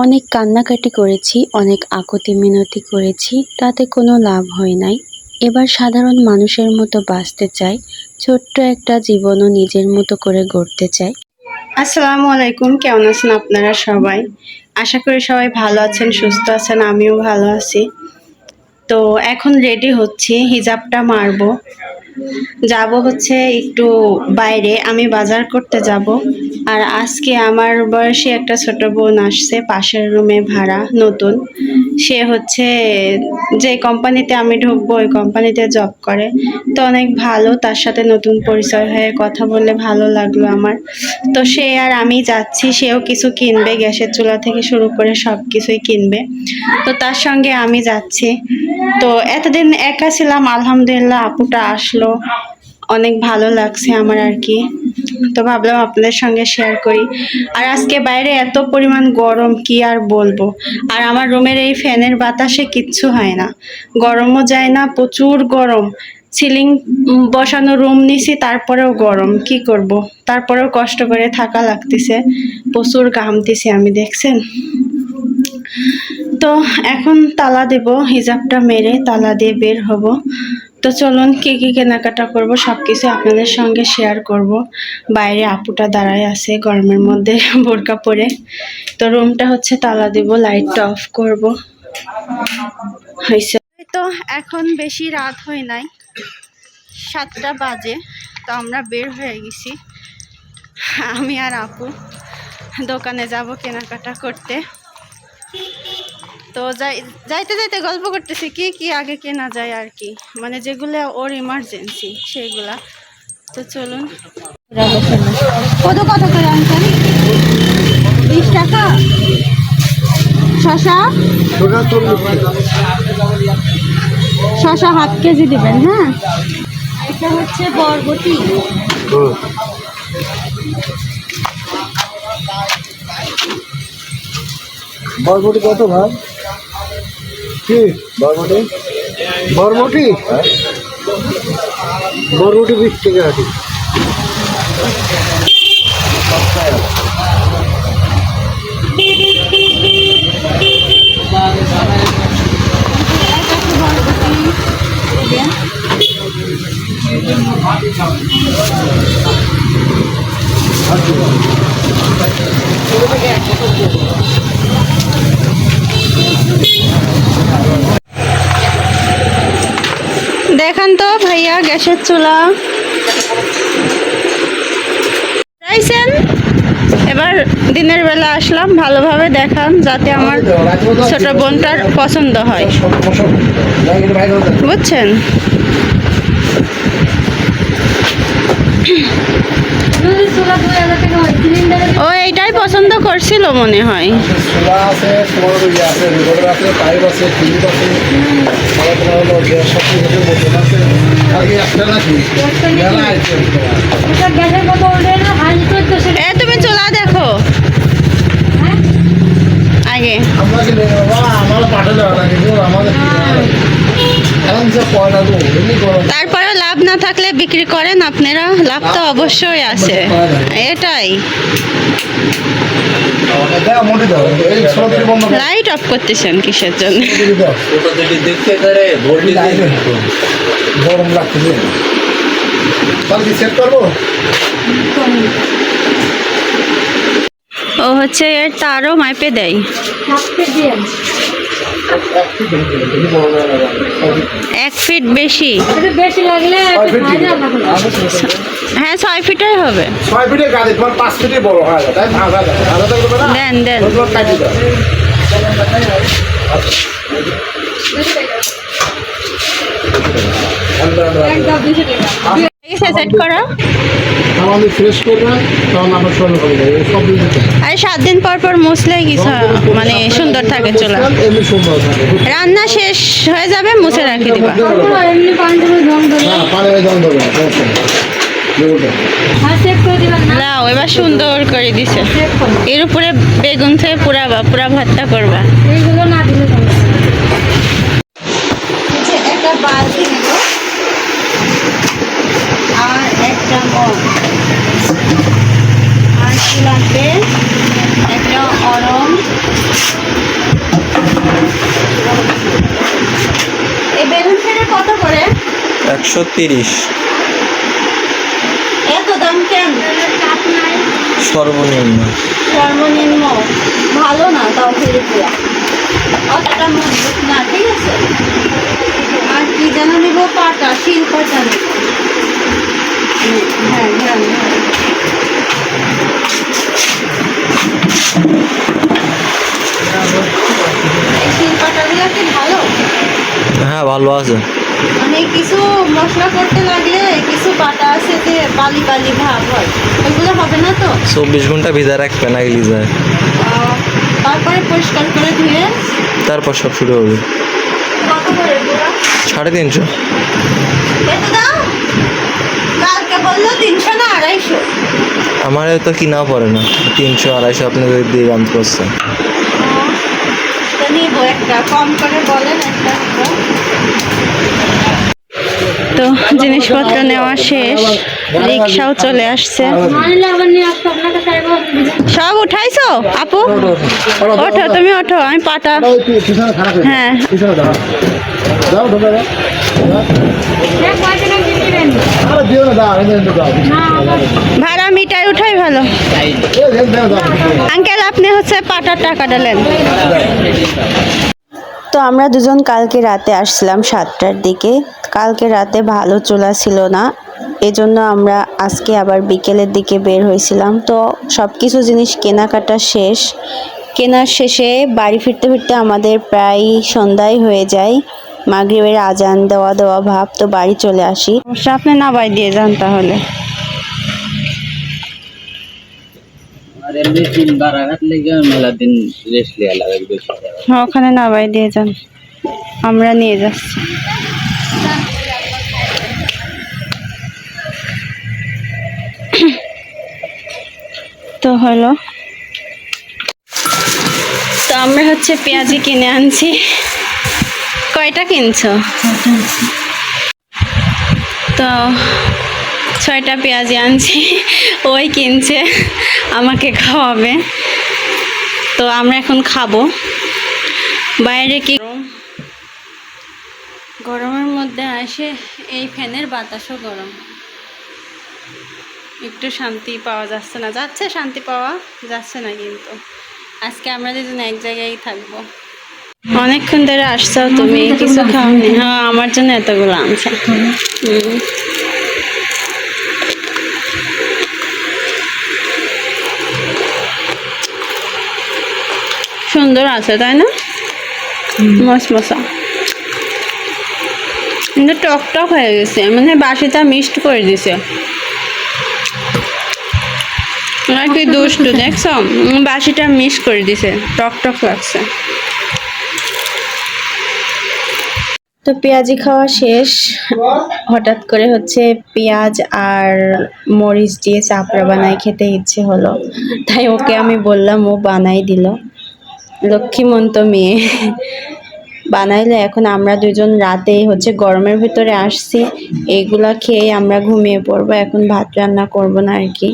অনেক কান্নাকাটি করেছি, অনেক আকুতি মিনতি করেছি, তাতে কোনো লাভ হয় নাই। এবার সাধারণ মানুষের মতো বাঁচতে চাই, ছোট্ট একটা জীবনও নিজের মতো করে গড়তে চাই। আসসালামু আলাইকুম, কেমন আছেন আপনারা সবাই? আশা করি সবাই ভালো আছেন, সুস্থ আছেন, আমিও ভালো আছি। তো এখন রেডি হচ্ছি, হিজাবটা মারবো, যাব হচ্ছে একটু বাইরে, আমি বাজার করতে যাব। আর আজকে আমার বয়সী একটা ছোট বোন আসছে পাশের রুমে ভাড়া, নতুন। সে হচ্ছে যে কোম্পানিতে আমি ঢুকবো ওই কোম্পানিতে জব করে। তো অনেক ভালো, তার সাথে নতুন পরিচয় হয়ে কথা বললে ভালো লাগলো আমার। তো সে আর আমি যাচ্ছি, সেও কিছু কিনবে, গ্যাসের চুলা থেকে শুরু করে সব কিছুই কিনবে। তো তার সঙ্গে আমি যাচ্ছি। তো এতদিন একা ছিলাম, আলহামদুলিল্লাহ আপুটা আসলো, অনেক ভালো লাগছে আমার আর কি। তো ভাবলাম আপনাদের সঙ্গে শেয়ার করি। আর আজকে বাইরে এত পরিমাণ গরম, কি আর বলবো। আর আমার রুমের এই ফ্যানের বাতাসে কিচ্ছু হয় না, গরমও যায় না, প্রচুর গরম। সিলিং বসানো রুম নিছি, তারপরেও গরম, কি করব। তারপরেও কষ্ট করে থাকা লাগতেছে, প্রচুর ঘামতেছি আমি, দেখছেন। তো এখন তালা দেব, হিজাবটা মেরে তালা দিয়ে বের হব। তো চলুন কি কি কেনাকাটা করব সবকিছু আপনাদের সঙ্গে শেয়ার করব। বাইরে আপুটা দাঁড়ায় আছে গরমের মধ্যে বোরকা পরে। তো রুমটা হচ্ছে তালা দিব, লাইটটা অফ করব। হয়েছে। তো এখন বেশি রাত হয় নাই, 7টা বাজে। তো আমরা বের হয়ে গেছি, আমি আর আপু দোকানে যাব কেনাকাটা করতে। তো যাইতে যাইতে গল্প করতেছি কি কি আগে কেনা যায় আর কি, মানে যেগুলো ওর ইমার্জেন্সি সেইগুলা। তো চলুন। কত কত করে আনছেন? 20 টাকা। শশা শশা হাফ কেজি দিবেন। হ্যাঁ, এটা হচ্ছে বরবটি। বরবটি কত ভাই? কি বরবটি? বরবটি বরবটি 20 টাকা আছে। দেখান তো ভাইয়া গ্যাসের চুলা চাইছেন। এবার দিনের বেলা আসলাম, ভালোভাবে দেখান যাতে আমার ছোট বোনটার পছন্দ হয়, বুঝছেন। ও এইটাই পছন্দ করছিল মনে হয়। তুমি চুলা দেখো আগে। তারপরে লাভ না থাকলে বিক্রি করেন আপনারা, লাভ তো অবশ্যই আছে, এটাই। লাইট অফ করতেছেন কিসের জন্য? গরম লাগতেছে, সেট করবো। ও হচ্ছে এর তারও মাইপে দেয়। 1 ফিট বেশি লাগলে, হ্যাঁ 6 ফিটাই হবে। 6 ফিটের গাড়ি তোমার 5 ফিটে বড় হয়, তাই দেন দেন। সেট করা আমাদের ফ্রেশ করবে, তখন আবার সরল হবে। সব আর 7 দিন পর পর মুছলে কিছু মানে সুন্দর থাকে চুলা। এমনি সুন্দর থাকে, রান্না শেষ হয়ে যাবে, মুছে রাখি দিবা। লাও এবার সুন্দর করে দিছে। এর উপরে বেগুন থেকে পুরা ভর্তা করবা। এইগুলো না দিলে একটা বালতি নেব আর একটা মগ আর কি লাগবে, একটা অরম, এই বেলুন ফেলে কত করে? 130 এত দাম কেন? সর্বনিম্ন। সর্বনিম্ন ভালো না, তাও ফেলে দেওয়া অতটা মজবুত না, ঠিক আছে। আর কি যেন নিব, পাটা, শিল পাটা নেব। হ্যাঁ হ্যাঁ হ্যাঁ, এই শিল পাটাগুলো কি ভালো? হ্যাঁ ভালো আছে। মানে কিছু মশলা করতে লাগলে কিছু পাটা আছে যে বালি বালি ভাব হয়, ওইগুলো হবে না তো? 24 ঘন্টা ভিজা রাখবে না গেলি যায়, তারপরে পরিষ্কার করে ধুয়ে তারপর সব শুরু হবে। কত করে পুরো? 350। এত দাম? কালকে বললো 300 না 250। আমার তো কিনাও পড়ে না, 300-250 আপনি যদি দিয়ে দাম করছেন। তো নিবো একটা, কম করে বলেন একটা। তো জিনিসপত্র নেওয়া শেষ, রিক্সাও চলে আসছে। সব উঠাইছো আপু? ওঠো, তুমি ওঠো, আমি পাটা। হ্যাঁ ভাড়া মিটার উঠাই ভালো। আঙ্কেল আপনি হচ্ছে পাটার টাকাটা নেন। তো আমরা দুজন কালকে রাতে আসছিলাম 7টার দিকে। কালকে রাতে ভালো চুলা ছিল না, এজন্য আমরা আজকে আবার বিকেলের দিকে বের হয়েছিলাম। তো সব কিছু জিনিস কেনাকাটা শেষ, কেনার শেষে বাড়ি ফিরতে ফিরতে আমাদের প্রায় সন্ধ্যায় হয়ে যায়, মাগরিবের আজান দেওয়া দেওয়া ভাব। তো বাড়ি চলে আসি। আপনি নাবাই দিয়ে যান তাহলে। আর এমনি 3 বার আঘাত লেগে মেলা দিন রেস্ট লিয়া লাগবে। হ্যাঁ, ওখানে নাবাই দিয়ে যান, আমরা নিয়ে যাচ্ছি। তো হলো, তো আমরা হচ্ছে পেঁয়াজি কিনে আনছি। কয়টা কিনছো? তো 6টা পেঁয়াজি আনছি, ওই কিনছে, আমাকে খাওয়াবে। তো আমরা এখন খাবো। বাইরে কি গরমের মধ্যে আসে, এই ফ্যানের বাতাসও গরম, একটু শান্তি পাওয়া যাচ্ছে না। যাচ্ছে, শান্তি পাওয়া যাচ্ছে না, কিন্তু আজকে আমরা দুজন এক জায়গায় থাকবো। অনেকক্ষণ ধরে আসছো তুমি, কিছু খাওনি? হ্যাঁ, আমার জন্য এতগুলো আনছে। সুন্দর আছে তাই না? মশমশা, কিন্তু টক টক হয়ে গেছে, মানে বাসিটা মিক্সড করে দিছে। আর কি দুষ্টু দেখছো, বাসিটা মিক্স করে দিছে, টক টক লাগছে। তো পেঁয়াজি খাওয়া শেষ, হঠাৎ করে হচ্ছে পেঁয়াজ আর মরিচ দিয়ে চাপড়া বানাই খেতে ইচ্ছে হলো, তাই ওকে আমি বললাম, ও বানাই দিল। লক্ষ্মীমন্ত মেয়ে বানাইলে। এখন আমরা দুজন রাতে হচ্ছে গরমের ভিতরে আসছি, এইগুলা খেয়ে আমরা ঘুমিয়ে পড়বো। এখন ভাত রান্না করব না আর কি,